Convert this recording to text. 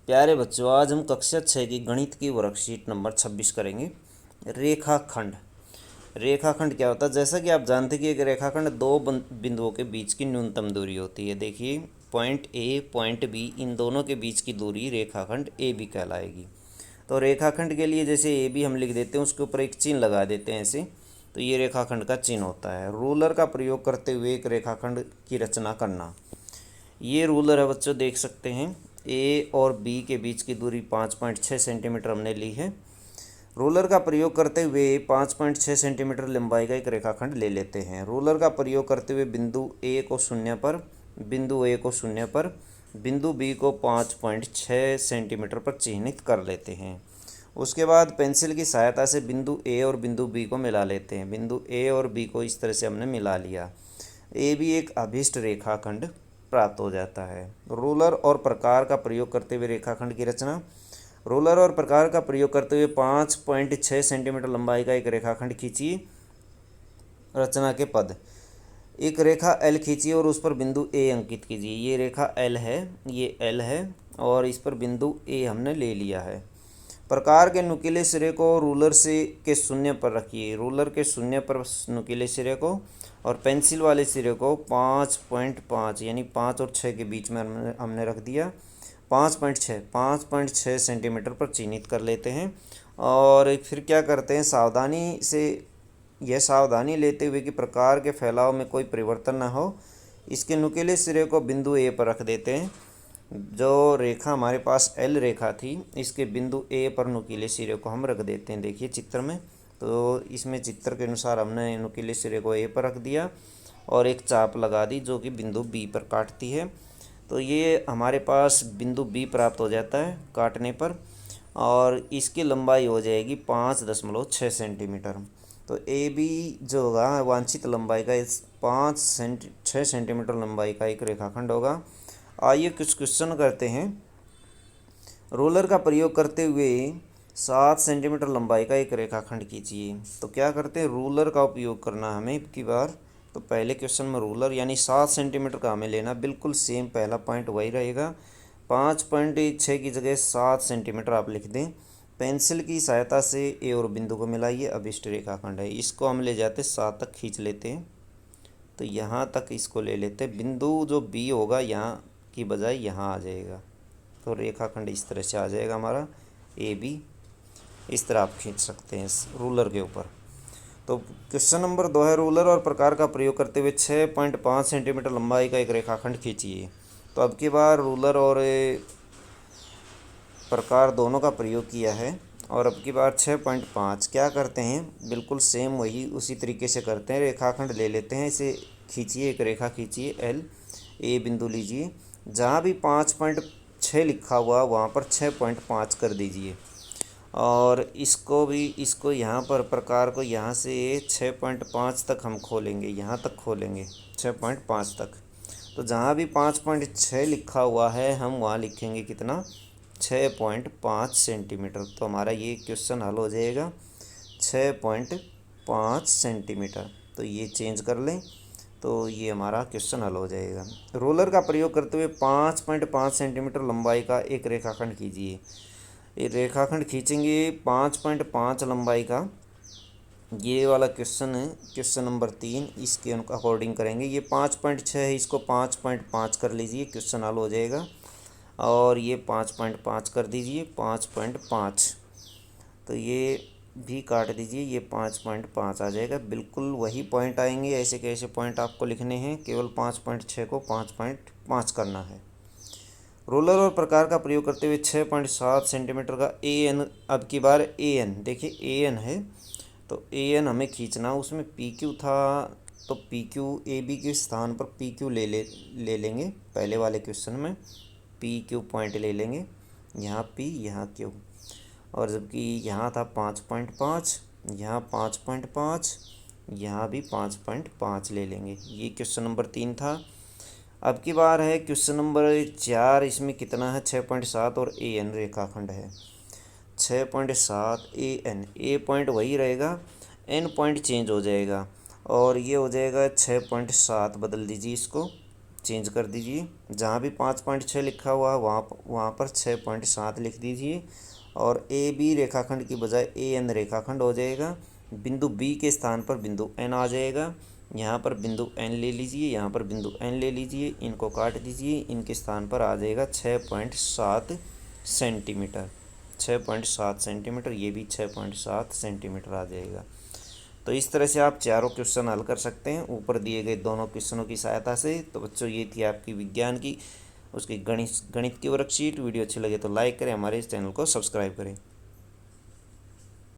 प्यारे बच्चों, आज हम कक्षा 6 की गणित की वर्कशीट नंबर 26 करेंगे। रेखाखंड। रेखाखंड क्या होता है? जैसा कि आप जानते हैं कि एक रेखाखंड दो बिंदुओं के बीच की न्यूनतम दूरी होती है। देखिए, पॉइंट ए पॉइंट बी, इन दोनों के बीच की दूरी रेखाखंड ए बी कहलाएगी। तो रेखाखंड के लिए जैसे ए बी हम लिख देते हैं, उसके ऊपर एक चिन्ह लगा देते हैं ऐसे, तो ये रेखाखंड का चिन्ह होता है। रूलर का प्रयोग करते हुए एक रेखाखंड की रचना करना। ये रूलर है बच्चों, देख सकते हैं। ए और बी के बीच की दूरी 5.6 सेंटीमीटर हमने ली है। रूलर का प्रयोग करते हुए 5.6 सेंटीमीटर लंबाई का एक रेखाखंड ले लेते हैं। रूलर का प्रयोग करते हुए बिंदु ए को शून्य पर, बिंदु ए को शून्य पर, बिंदु बी को 5.6 सेंटीमीटर पर चिन्हित कर लेते हैं। उसके बाद पेंसिल की सहायता से बिंदु ए और बिंदु बी को मिला लेते हैं। बिंदु ए और बी को इस तरह से हमने मिला लिया। ए बी एक अभीष्ट रेखाखंड प्राप्त हो जाता है। रूलर और प्रकार का प्रयोग करते हुए रेखाखंड की रचना। रूलर और प्रकार का प्रयोग करते हुए 5.6 सेंटीमीटर लंबाई का एक रेखाखंड खींचिए। रचना के पद। एक रेखा एल खींचिए और उस पर बिंदु ए अंकित कीजिए। ये रेखा एल है, ये एल है, और इस पर बिंदु ए हमने ले लिया है। प्रकार के नुकीले सिरे को रूलर से के शून्य पर रखिए। रूलर के शून्य पर नुकीले सिरे को और पेंसिल वाले सिरे को 5.5 यानी 5 और 6 के बीच में हमने रख दिया। 5.6 सेंटीमीटर पर चिन्हित कर लेते हैं। और फिर क्या करते हैं, सावधानी से यह सावधानी लेते हुए कि प्रकार के फैलाव में कोई परिवर्तन न हो, इसके नुकीले सिरे को बिंदु ए पर रख देते हैं। जो रेखा हमारे पास एल रेखा थी, इसके बिंदु ए पर नुकीले सिरे को हम रख देते हैं। देखिए चित्र में, तो इसमें चित्र के अनुसार हमने नुकीले सिरे को ए पर रख दिया और एक चाप लगा दी जो कि बिंदु बी पर काटती है। तो ये हमारे पास बिंदु बी प्राप्त हो जाता है काटने पर, और इसकी लंबाई हो जाएगी 5.6 सेंटीमीटर। तो ए बी जो होगा वांछित लंबाई का 6 सेंटीमीटर लंबाई का एक रेखाखंड होगा। आइए कुछ क्वेश्चन करते हैं। रोलर का प्रयोग करते हुए 7 सेंटीमीटर लंबाई का एक रेखाखंड खींचिए। तो क्या करते हैं, रूलर का उपयोग करना हमें की बार। तो पहले क्वेश्चन में रूलर यानी 7 सेंटीमीटर का हमें लेना, बिल्कुल सेम पहला पॉइंट वही रहेगा। 5.6 की जगह 7 सेंटीमीटर आप लिख दें। पेंसिल की सहायता से ए और बिंदु को मिलाइए, अभिष्ट रेखाखंड है। इसको हम ले जाते 7 तक खींच लेते हैं, तो यहाँ तक इसको ले लेते हैं। बिंदु जो बी होगा यहाँ की बजाय यहाँ आ जाएगा, तो रेखाखंड इस तरह से आ जाएगा हमारा ए बी। इस तरह आप खींच सकते हैं इस रूलर के ऊपर। तो क्वेश्चन नंबर 2 है, रूलर और प्रकार का प्रयोग करते हुए 6.5 सेंटीमीटर लंबाई का एक रेखाखंड खींचिए। तो अब की बार रूलर और प्रकार दोनों का प्रयोग किया है, और अब की बार 6.5 क्या करते हैं, बिल्कुल सेम वही उसी तरीके से करते हैं। रेखाखंड ले लेते हैं, इसे खींचिए, एक रेखा खींचिए एल, ए बिंदु लीजिए। जहाँ भी 5.6 लिखा हुआ वहाँ पर 6.5 कर दीजिए, और इसको यहाँ पर प्रकार को यहाँ से 6.5 तक हम खोलेंगे, यहाँ तक खोलेंगे 6.5 तक। तो जहाँ भी 5.6 लिखा हुआ है हम वहाँ लिखेंगे कितना, 6.5 सेंटीमीटर। तो हमारा ये क्वेश्चन हल हो जाएगा 6.5 सेंटीमीटर। तो ये चेंज कर लें, तो ये हमारा क्वेश्चन हल हो जाएगा। रोलर का प्रयोग करते हुए 5.5 सेंटीमीटर लंबाई का एक रेखाखंड कीजिए। ये रेखाखंड खींचेंगे 5.5 लंबाई का। ये वाला क्वेश्चन है क्वेश्चन नंबर 3, इसके अकॉर्डिंग करेंगे। ये 5.6 है, इसको 5.5 कर लीजिए, क्वेश्चन हल हो जाएगा। और ये 5.5 कर दीजिए, 5.5। तो ये भी काट दीजिए, ये 5.5 आ जाएगा। बिल्कुल वही पॉइंट आएंगे, ऐसे कैसे पॉइंट आपको लिखने हैं, केवल 5.6 को 5.5 करना है। रोलर और प्रकार का प्रयोग करते हुए 6.7 सेंटीमीटर का ए एन, अब की बार ए एन, देखिए ए एन है, तो ए एन हमें खींचना। उसमें पी क्यू था, तो पी क्यू ए बी के स्थान पर पी क्यू ले लेंगे। पहले वाले क्वेश्चन में पी क्यू पॉइंट ले लेंगे, यहाँ पी यहाँ क्यू। और जबकि यहाँ था 5.5, यहाँ 5.5, यहाँ भी 5.5 ले लेंगे। ये क्वेश्चन नंबर 3 था। अब की बार है क्वेश्चन नंबर 4, इसमें कितना है, 6.7 और ए एन रेखाखंड है। 6.7 ए एन, ए पॉइंट वही रहेगा, एन पॉइंट चेंज हो जाएगा, और ये हो जाएगा 6.7, बदल दीजिए इसको। चेंज कर दीजिए। जहाँ भी 5.6 लिखा हुआ है वहाँ पर 6.7 लिख दीजिए और ए बी रेखाखंड की बजाय ए एन रेखाखंड हो जाएगा। बिंदु बी के स्थान पर बिंदु एन आ जाएगा। यहाँ पर बिंदु एन ले लीजिए, यहाँ पर बिंदु एन ले लीजिए, इनको काट दीजिए, इनके स्थान पर आ जाएगा 6.7 सेंटीमीटर। 6.7 सेंटीमीटर, ये भी 6.7 सेंटीमीटर आ जाएगा। तो इस तरह से आप चारों क्वेश्चन हल कर सकते हैं ऊपर दिए गए दोनों क्वेश्चनों की सहायता से। तो बच्चों ये थी आपकी विज्ञान की उसकी गणित की वर्कशीट। वीडियो अच्छी लगे तो लाइक करें, हमारे इस चैनल को सब्सक्राइब करें।